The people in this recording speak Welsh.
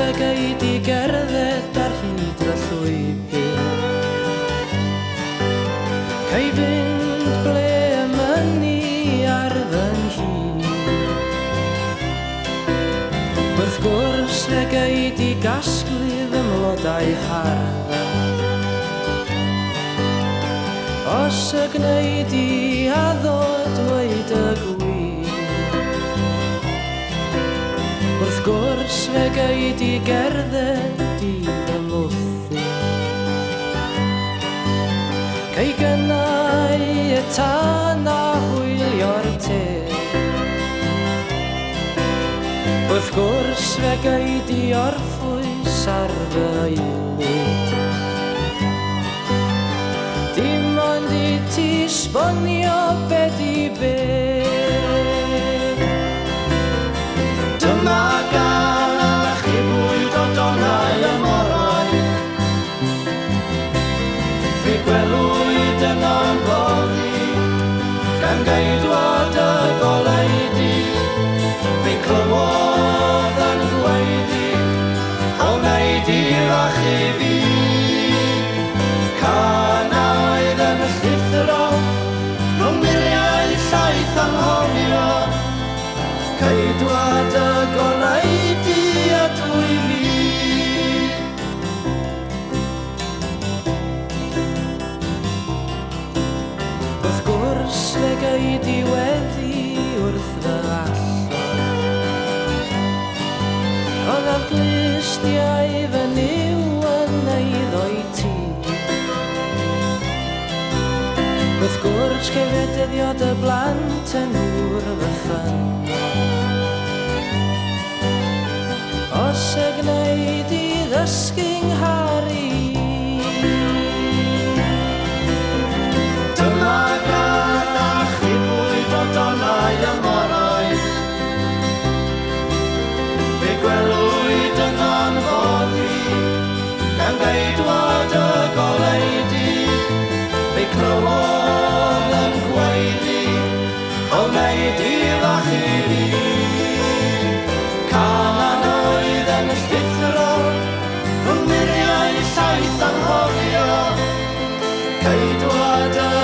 fe gei di gerdded ar hyd y llwybr, cei fynd ble mynnu ar fy nhŷ. Wrth gwrs fe gei di gasglu fy mlodau harddau, os y gwneud i addo dweud y gwir. Wrth gwrs fe gei di gerdded i fy mwthu, cei gynnau y tan a hwylio'r te. Wrth gwrs fe gei di orffwys ar fy ilwyd, dim ond i ti sbonio be di be. Dyma gan chi bwyd o donau y morau, fe gwelwyd yn ymfoddi, gan geidwad y goleidi, fe clywodd yn ddweidi, o wneud i'r achub i. Canaidd yn llithro, rhwng miriau llaeth anghofio, ceidwad y goleidi a dwy fi. Wrth gwrs fe gei di weddi wrth fy allor, roedd ar glistiau fy niw yn eiddoi ti. Wrth gwrs cefedyddiod y blant yn ŵr fy ffyn, os y gwneud i ddysgu'n nghari. Dyma gan a chi bwyd o donau y morau, fe gwelwyd yn anfoddi, gan geidwad y goleidi, fe clywodd yn gweiddi, o wneud i'r achub i. Canaidd yn llithro, rhwng miriau llaeth anghofio, ceidwad y